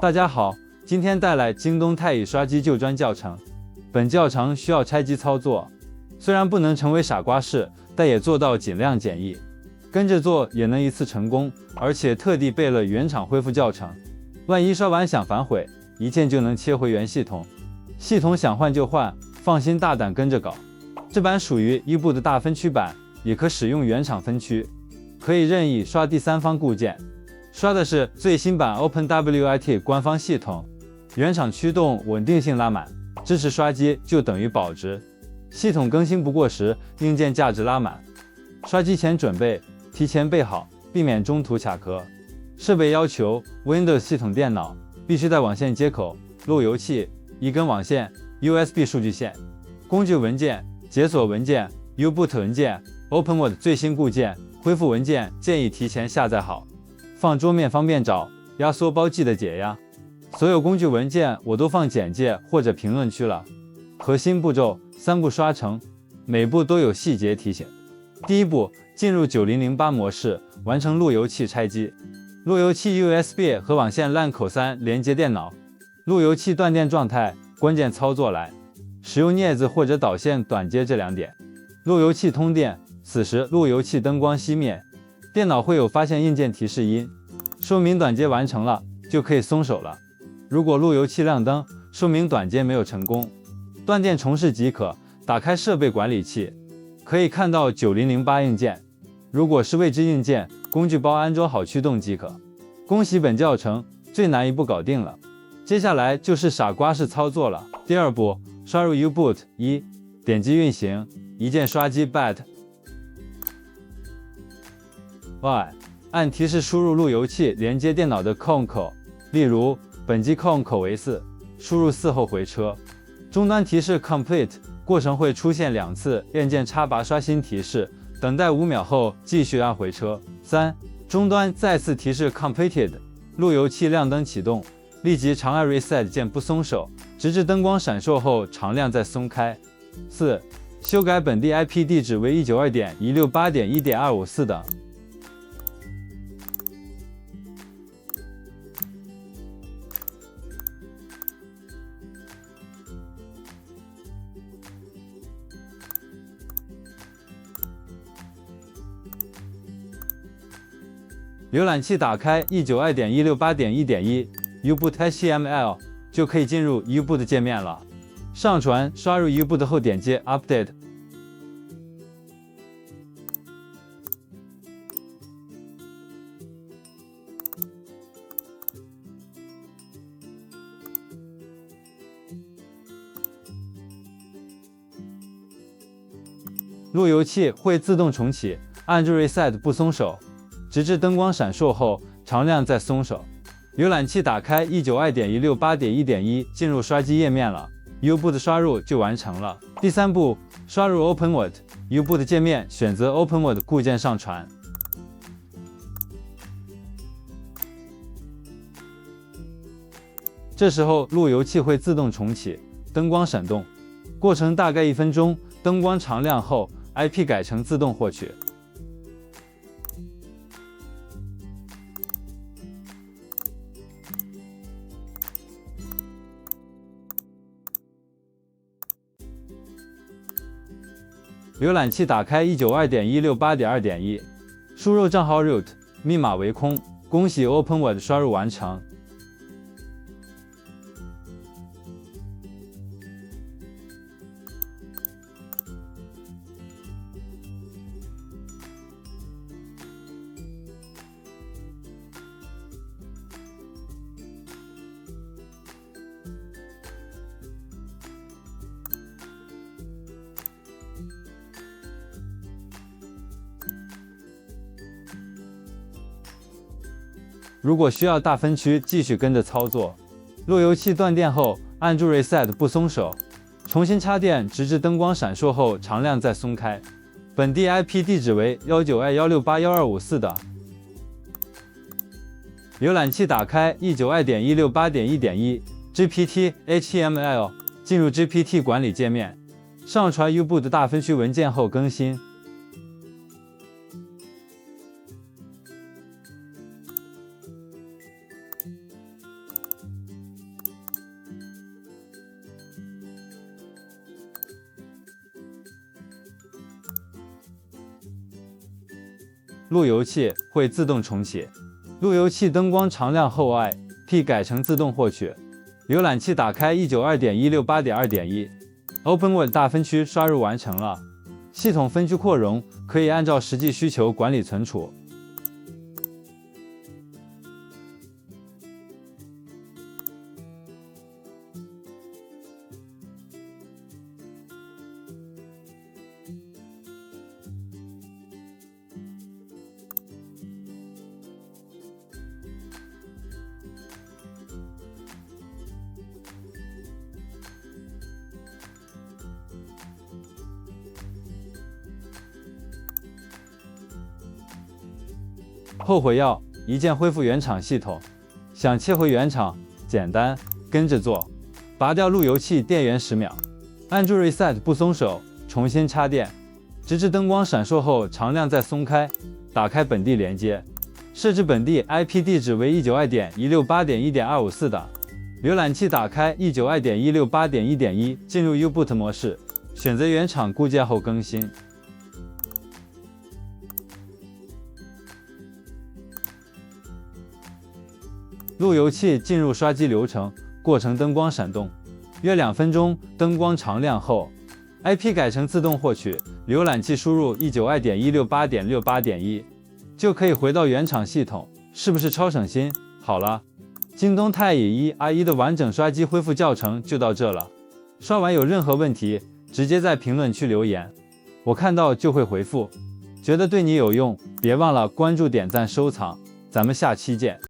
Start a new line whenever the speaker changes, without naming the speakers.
大家好，今天带来京东太乙刷机旧砖教程。本教程需要拆机操作，虽然不能成为傻瓜式，但也做到尽量简易，跟着做也能一次成功。而且特地备了原厂恢复教程，万一刷完想反悔，一键就能切回原系统。系统想换就换，放心大胆跟着搞。这版属于U-Boot的大分区版，也可使用原厂分区，可以任意刷第三方固件。刷的是最新版 OpenWRT 官方系统，原厂驱动稳定性拉满，支持刷机就等于保值。系统更新不过时，硬件价值拉满。刷机前准备，提前备好，避免中途卡壳。设备要求 Windows 系统电脑必须带网线接口、路由器、一根网线、USB 数据线。工具文件、解锁文件、U-Boot 文件、OpenWrt 最新固件、恢复文件建议提前下载好，放桌面方便找。压缩包记得解压。所有工具文件我都放简介或者评论区了。核心步骤3步刷成，每步都有细节提醒。第一步，进入9008模式，完成路由器拆机。路由器 USB 和网线 LAN 口3连接电脑，路由器断电状态，关键操作来，使用镊子或者导线短接这2点。路由器通电，此时路由器灯光熄灭，电脑会有发现硬件提示音，说明短接完成了，就可以松手了。如果路由器亮灯，说明短接没有成功，断电重试即可。打开设备管理器，可以看到9008硬件，如果是未知硬件，工具包安装好驱动即可。恭喜本教程最难一步搞定了，接下来就是傻瓜式操作了。第2步，刷入 U-Boot 1，点击运行，一键刷机 BAT。Y， 按提示输入路由器连接电脑的 COM 口，例如本机 COM 口为4，输入4后回车。终端提示 Complete， 过程会出现2次按键插拔刷新提示，等待5秒后继续按回车。3，终端再次提示 Completed， 路由器亮灯启动，立即长按 Reset 键不松手，直至灯光闪烁后常亮再松开。4，修改本地 IP 地址为 192.168.1.254 等。浏览器打开 192.168.1.1 U-Boot HTML 就可以进入 U-Boot 界面了。上传刷入 U-Boot 后点击 Update。路由器会自动重启，按住 Reset 不松手，直至灯光闪烁后常亮再松手。浏览器打开 192.168.1.1 进入刷机页面了， U-Boot 刷入就完成了。第3步，刷入 OpenWrt U-Boot 界面，选择 OpenWrt 固件上传。这时候路由器会自动重启，灯光闪动，过程大概1分钟，灯光常亮后 IP 改成自动获取。浏览器打开 192.168.2.1， 输入账号 root， 密码为空。恭喜 OpenWrt 刷入完成。如果需要大分区，继续跟着操作。路由器断电后，按住 Reset 不松手，重新插电，直至灯光闪烁后常亮再松开。本地 IP 地址为 192.168.1254 的。浏览器打开 192.168.1.1 GPT HTML， 进入 GPT 管理界面，上传 U-Boot 大分区文件后更新。路由器会自动重启。路由器灯光常亮后 IP 改成自动获取。浏览器打开 192.168.2.1，OpenWorld 大分区刷入完成了。系统分区扩容可以按照实际需求管理存储。后悔药一键恢复原厂系统，想切回原厂，简单，跟着做。拔掉路由器电源10秒，按住 Reset 不松手，重新插电，直至灯光闪烁后常亮再松开。打开本地连接，设置本地 IP 地址为 192.168.1.254 的。浏览器打开 192.168.1.1，进入 U-Boot 模式，选择原厂固件后更新。路由器进入刷机流程，过程灯光闪动，约2分钟，灯光常亮后 ，IP 改成自动获取，浏览器输入 192.168.68.1，就可以回到原厂系统，是不是超省心？好了，京东太乙 1R1 的完整刷机恢复教程就到这了。刷完有任何问题，直接在评论区留言，我看到就会回复。觉得对你有用，别忘了关注、点赞、收藏，咱们下期见。